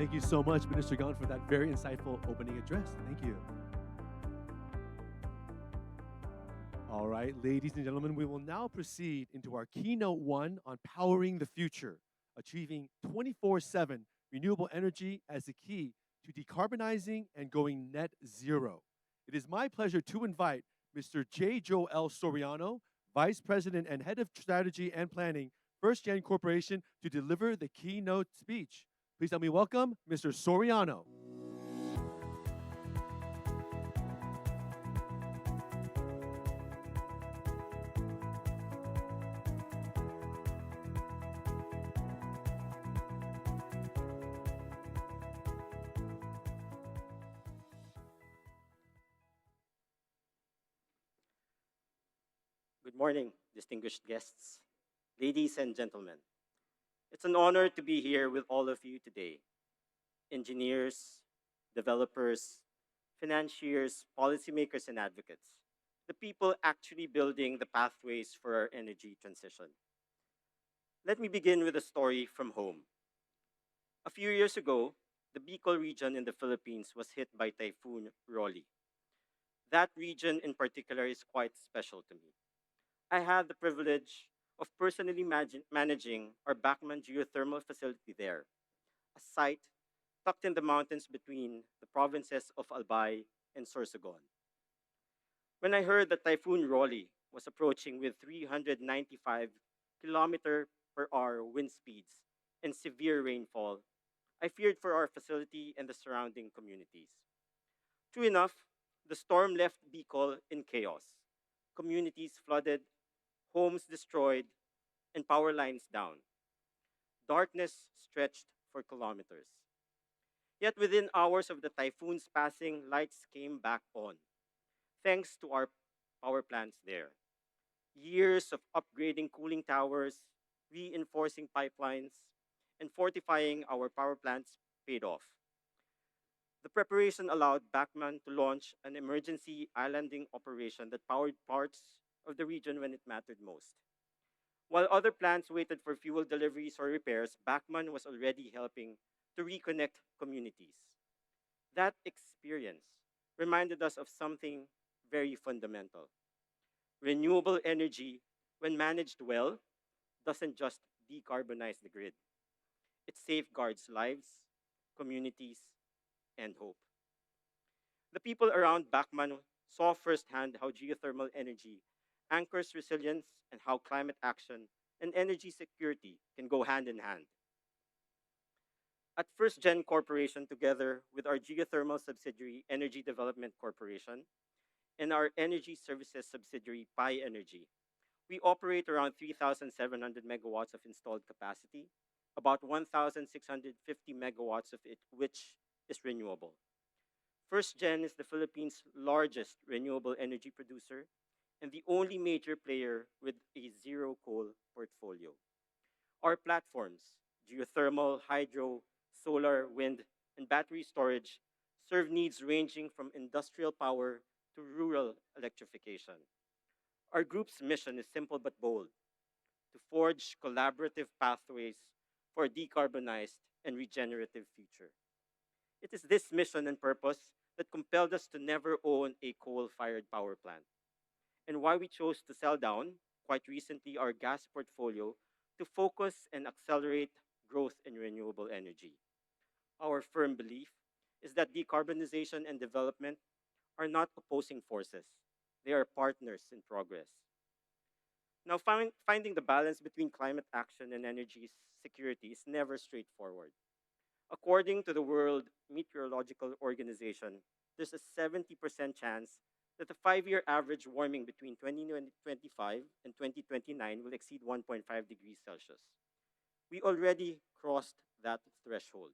Thank you so much, Minister Gan, for that very insightful opening address. Thank you. All right, ladies and gentlemen, we will now proceed into our keynote one on powering the future, achieving 24/7 renewable energy as the key to decarbonizing and going net zero. It is my pleasure to invite Mr. J. Joel Soriano, Vice President and Head of Strategy and Planning, First Gen Corporation, to deliver the keynote speech. Please help me welcome Mr. Soriano. Good morning, distinguished guests, ladies and gentlemen. It's an honor to be here with all of you today. Engineers, developers, financiers, policymakers, and advocates. The people actually building the pathways for our energy transition. Let me begin with a story from home. A few years ago, the Bicol region in the Philippines was hit by Typhoon Rolly. That region in particular is quite special to me. I had the privilege of personally managing our Bacman geothermal facility there, a site tucked in the mountains between the provinces of Albay and Sorsogon. When I heard that Typhoon Rolly was approaching with 395 km per hour wind speeds and severe rainfall, I feared for our facility and the surrounding communities. True enough, the storm left Bicol in chaos. Communities flooded, homes destroyed, and power lines down. Darkness stretched for kilometers. Yet within hours of the typhoon's passing, lights came back on, thanks to our power plants there. Years of upgrading cooling towers, reinforcing pipelines, and fortifying our power plants paid off. The preparation allowed Bachmann to launch an emergency islanding operation that powered parts of the region when it mattered most. While other plants waited for fuel deliveries or repairs, Bachmann was already helping to reconnect communities. That experience reminded us of something very fundamental. Renewable energy, when managed well, doesn't just decarbonize the grid, it safeguards lives, communities, and hope. The people around Bachmann saw firsthand how geothermal energy anchors resilience and how climate action and energy security can go hand in hand. At First Gen Corporation, together with our geothermal subsidiary, Energy Development Corporation, and our energy services subsidiary, Pi Energy, we operate around 3,700 megawatts of installed capacity, about 1,650 megawatts of it which is renewable. First Gen is the Philippines' largest renewable energy producer and the only major player with a zero coal portfolio. Our platforms, geothermal, hydro, solar, wind, and battery storage, serve needs ranging from industrial power to rural electrification. Our group's mission is simple but bold: to forge collaborative pathways for a decarbonized and regenerative future. It is this mission and purpose that compelled us to never own a coal fired power plant, and why we chose to sell down, quite recently, our gas portfolio to focus and accelerate growth in renewable energy. Our firm belief is that decarbonization and development are not opposing forces, they are partners in progress. Now, finding the balance between climate action and energy security is never straightforward. According to the World Meteorological Organization, there's a 70% chance that the 5-year average warming between 2025 and 2029 will exceed 1.5 degrees Celsius. We already crossed that threshold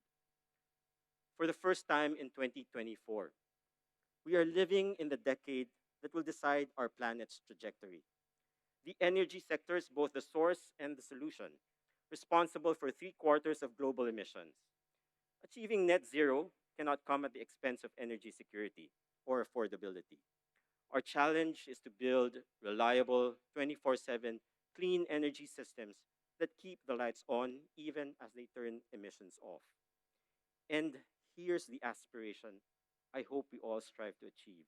for the first time in 2024. We are living in the decade that will decide our planet's trajectory. The energy sector is both the source and the solution, responsible for 3/4 of global emissions. Achieving net zero cannot come at the expense of energy security or affordability. Our challenge is to build reliable, 24/7 clean energy systems that keep the lights on even as they turn emissions off. And here's the aspiration I hope we all strive to achieve.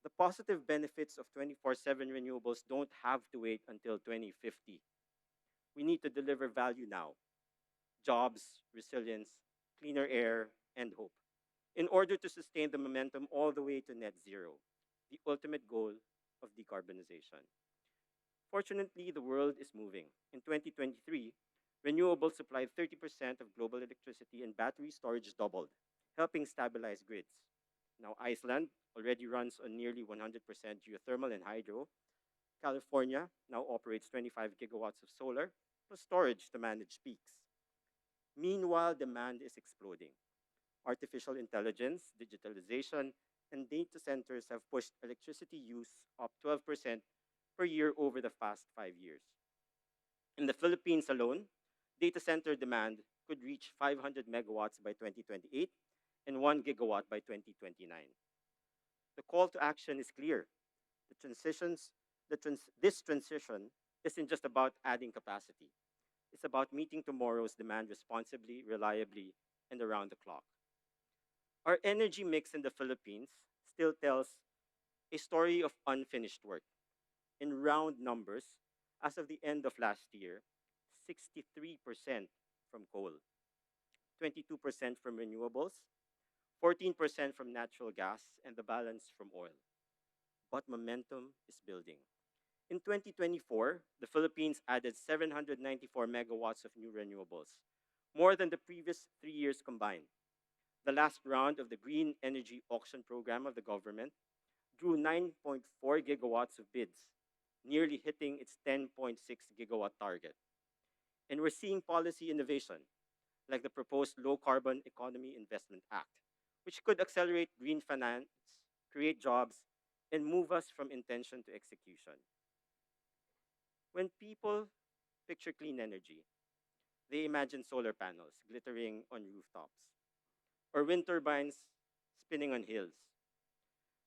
The positive benefits of 24/7 renewables don't have to wait until 2050. We need to deliver value now: jobs, resilience, cleaner air, and hope, in order to sustain the momentum all the way to net zero, the ultimate goal of decarbonization. Fortunately, the world is moving. In 2023, renewables supplied 30% of global electricity and battery storage doubled, helping stabilize grids. Now, Iceland already runs on nearly 100% geothermal and hydro. California now operates 25 gigawatts of solar, plus storage to manage peaks. Meanwhile, demand is exploding. Artificial intelligence, digitalization, and data centers have pushed electricity use up 12% per year over the past 5 years. In the Philippines alone, data center demand could reach 500 megawatts by 2028 and 1 gigawatt by 2029. The call to action is clear. The transitions, this transition isn't just about adding capacity. It's about meeting tomorrow's demand responsibly, reliably, and around the clock. Our energy mix in the Philippines still tells a story of unfinished work. In round numbers, as of the end of last year, 63% from coal, 22% from renewables, 14% from natural gas, and the balance from oil. But momentum is building. In 2024, the Philippines added 794 megawatts of new renewables, more than the previous 3 years combined. The last round of the Green Energy Auction Program of the government drew 9.4 gigawatts of bids, nearly hitting its 10.6 gigawatt target. And we're seeing policy innovation, like the proposed Low Carbon Economy Investment Act, which could accelerate green finance, create jobs, and move us from intention to execution. When people picture clean energy, they imagine solar panels glittering on rooftops or wind turbines spinning on hills.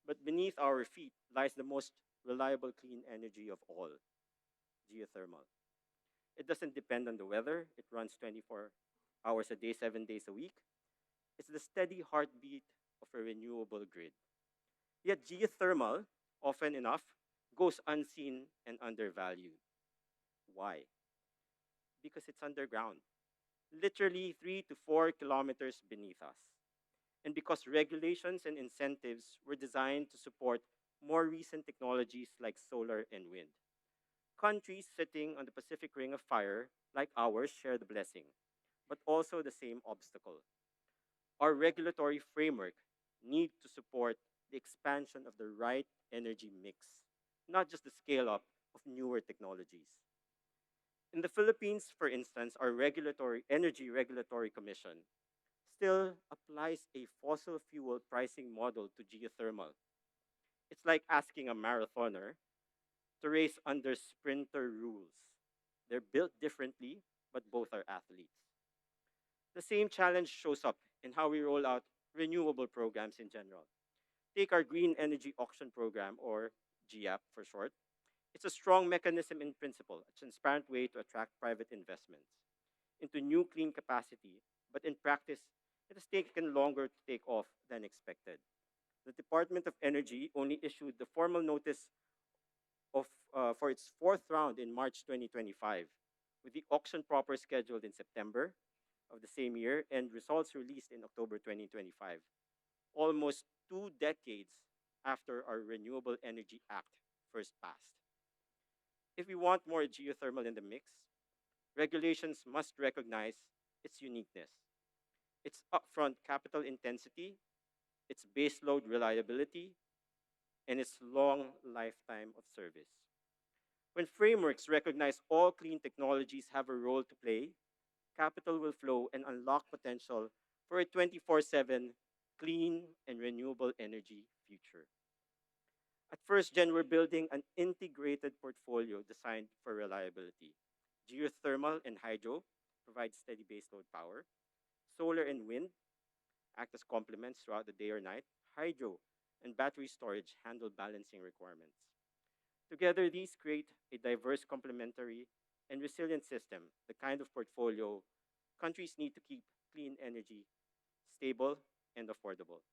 But beneath our feet lies the most reliable clean energy of all: geothermal. It doesn't depend on the weather, it runs 24 hours a day, 7 days a week. It's the steady heartbeat of a renewable grid. Yet geothermal, often enough, goes unseen and undervalued. Why? Because it's underground, literally 3 to 4 kilometers beneath us. And because regulations and incentives were designed to support more recent technologies like solar and wind. Countries sitting on the Pacific Ring of Fire, like ours, share the blessing, but also the same obstacle. Our regulatory framework need to support the expansion of the right energy mix, not just the scale up of newer technologies. In the Philippines, for instance, our regulatory energy regulatory commission still applies a fossil fuel pricing model to geothermal. It's like asking a marathoner to race under sprinter rules. They're built differently, but both are athletes. The same challenge shows up in how we roll out renewable programs in general. Take our Green Energy Auction Program, or GAP for short. It's a strong mechanism in principle, a transparent way to attract private investments into new clean capacity, but in practice, it has taken longer to take off than expected. The Department of Energy only issued the formal notice of, for its fourth round in March 2025, with the auction proper scheduled in September of the same year and results released in October 2025, almost 2 decades after our Renewable Energy Act first passed. If we want more geothermal in the mix, regulations must recognize its uniqueness, its upfront capital intensity, its baseload reliability, and its long lifetime of service. When frameworks recognize all clean technologies have a role to play, capital will flow and unlock potential for a 24/7 clean and renewable energy future. At First Gen, we're building an integrated portfolio designed for reliability. Geothermal and hydro provide steady baseload power. Solar and wind act as complements throughout the day or night. Hydro and battery storage handle balancing requirements. Together, these create a diverse, complementary, and resilient system, the kind of portfolio countries need to keep clean energy, stable, and affordable.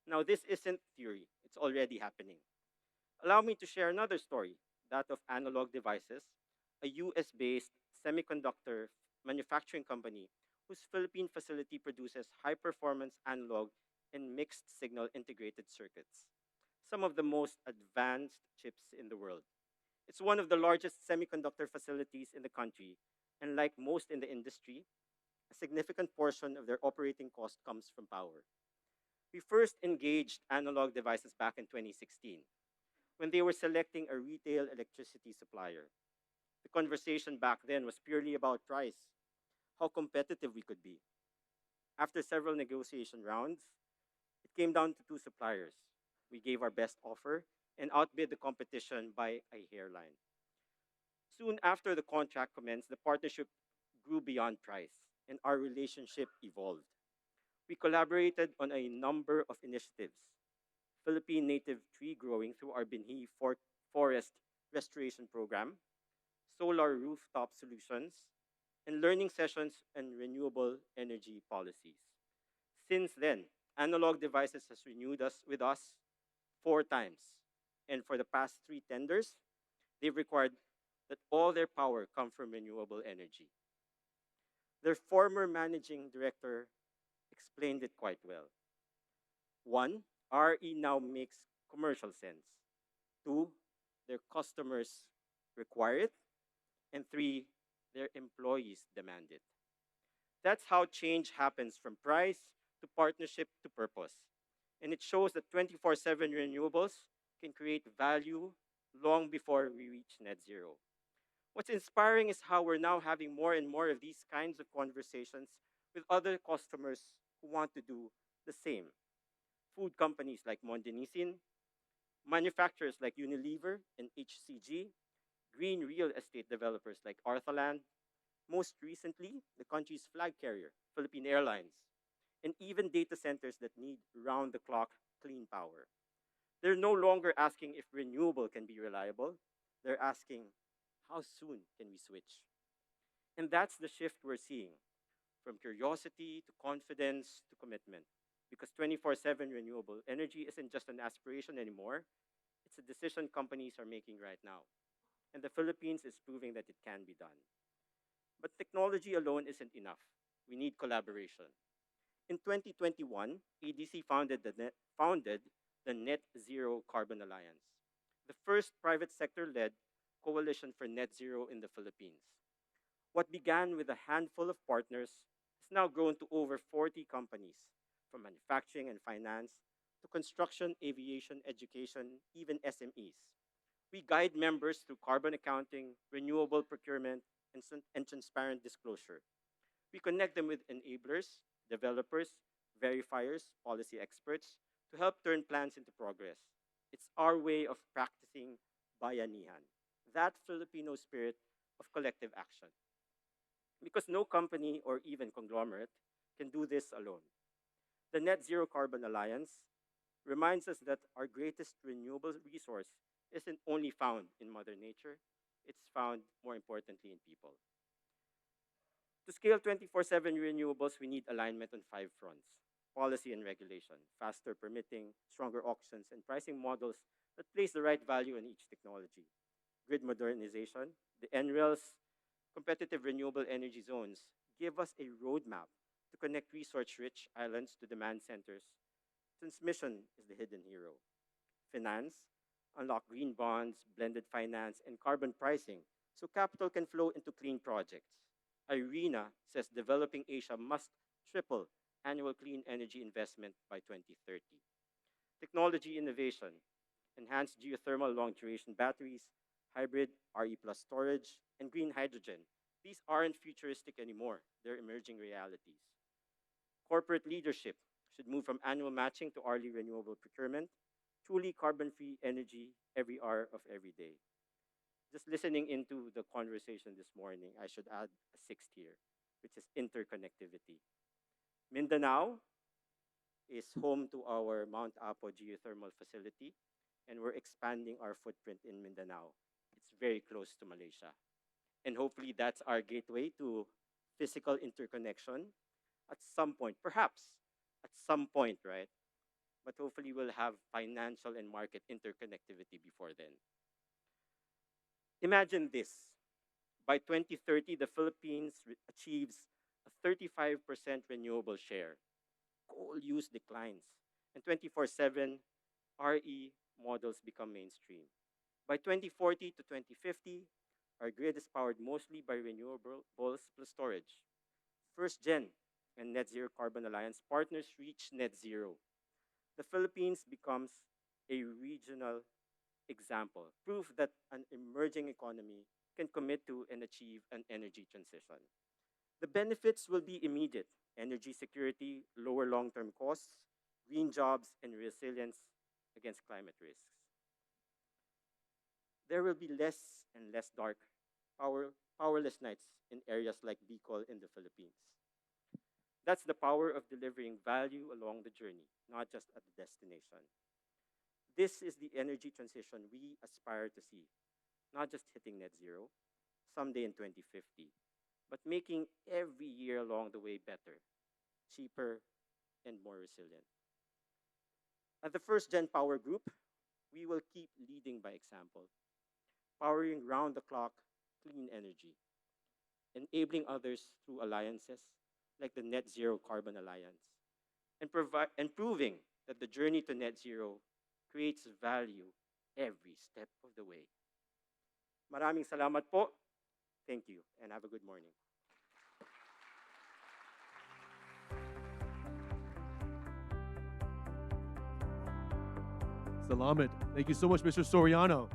Now, this isn't theory, it's already happening. Allow me to share another story, that of Analog Devices, a US based semiconductor manufacturing company whose Philippine facility produces high performance analog and mixed signal integrated circuits, some of the most advanced chips in the world. It's one of the largest semiconductor facilities in the country, and like most in the industry, a significant portion of their operating cost comes from power. We first engaged Analog Devices back in 2016 when they were selecting a retail electricity supplier. The conversation back then was purely about price, how competitive we could be. After several negotiation rounds, it came down to two suppliers. We gave our best offer and outbid the competition by a hairline. Soon after the contract commenced, the partnership grew beyond price and our relationship evolved. We collaborated on a number of initiatives: Philippine native tree growing through our Forest Restoration Program, solar rooftop solutions, and learning sessions and renewable energy policies. Since then, Analog Devices has renewed us with us 4 times. And for the past 3 tenders, they've required that all their power come from renewable energy. Their former managing director explained it quite well. One, RE now makes commercial sense. Two, their customers require it. And three, their employees demand it. That's how change happens from price to partnership to purpose. And it shows that 24/7 renewables can create value long before we reach net zero. What's inspiring is how we're now having more and more of these kinds of conversations with other customers who want to do the same. Food companies like Mondenisin, manufacturers like Unilever and HCG, green real estate developers like Arthaland, most recently, the country's flag carrier, Philippine Airlines, and even data centers that need round the clock clean power. They're no longer asking if renewable can be reliable, they're asking how soon can we switch? And that's the shift we're seeing, from curiosity to confidence to commitment. Because 24/7 renewable energy isn't just an aspiration anymore, it's a decision companies are making right now. And the Philippines is proving that it can be done. But technology alone isn't enough. We need collaboration. In 2021, ADC founded the Net Zero Carbon Alliance, the first private sector led coalition for net zero in the Philippines. What began with a handful of partners has now grown to over 40 companies, from manufacturing and finance to construction, aviation, education, even SMEs. We guide members through carbon accounting, renewable procurement, and transparent disclosure. We connect them with enablers, developers, verifiers, policy experts to help turn plans into progress. It's our way of practicing bayanihan, that Filipino spirit of collective action. Because no company or even conglomerate can do this alone. The Net Zero Carbon Alliance reminds us that our greatest renewable resource isn't only found in Mother Nature, it's found, more importantly, in people. To scale 24/7 renewables, we need alignment on 5 fronts: policy and regulation, faster permitting, stronger auctions, and pricing models that place the right value in each technology. Grid modernization, the NREL's competitive renewable energy zones give us a roadmap to connect resource-rich islands to demand centers. Transmission is the hidden hero. Finance, unlock green bonds, blended finance, and carbon pricing so capital can flow into clean projects. IRENA says developing Asia must triple annual clean energy investment by 2030. Technology innovation, enhanced geothermal long duration batteries, hybrid RE plus storage, and green hydrogen. These aren't futuristic anymore, they're emerging realities. Corporate leadership should move from annual matching to hourly renewable procurement, truly carbon free energy every hour of every day. Just listening into the conversation this morning, I should add a sixth here, which is interconnectivity. Mindanao is home to our Mount Apo geothermal facility, and we're expanding our footprint in Mindanao. It's very close to Malaysia. And hopefully that's our gateway to physical interconnection at some point, perhaps at some point, right? But hopefully we'll have financial and market interconnectivity before then. Imagine this. By 2030, the Philippines achieves a 35% renewable share. Coal use declines. And 24/7 RE models become mainstream. By 2040 to 2050, our grid is powered mostly by renewables plus storage. First Gen and Net Zero Carbon Alliance partners reach net zero. The Philippines becomes a regional example, proof that an emerging economy can commit to and achieve an energy transition. The benefits will be immediate: energy security, lower long term costs, green jobs, and resilience against climate risks. There will be less and less dark, powerless nights in areas like Bicol in the Philippines. That's the power of delivering value along the journey, not just at the destination. This is the energy transition we aspire to see, not just hitting net zero someday in 2050, but making every year along the way better, cheaper, and more resilient. At the First Gen Power Group, we will keep leading by example, powering round the clock clean energy, enabling others through alliances like the Net Zero Carbon Alliance, and proving that the journey to net zero creates value every step of the way. Maraming salamat po. Thank you and have a good morning. Salamat. Thank you so much, Mr. Soriano.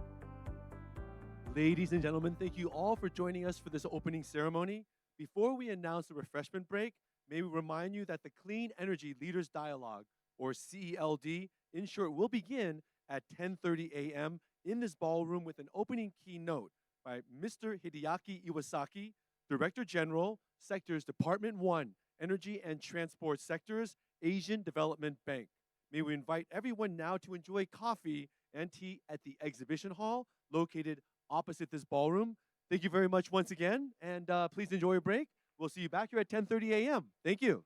Ladies and gentlemen, thank you all for joining us for this opening ceremony. Before we announce the refreshment break, may we remind you that the Clean Energy Leaders Dialogue, or CELD, in short, will begin at 10:30 a.m. in this ballroom with an opening keynote by Mr. Hideaki Iwasaki, Director General, Sectors Department 1, Energy and Transport Sectors, Asian Development Bank. May we invite everyone now to enjoy coffee and tea at the exhibition hall located opposite this ballroom. Thank you very much once again, and please enjoy your break. We'll see you back here at 10:30 a.m. Thank you.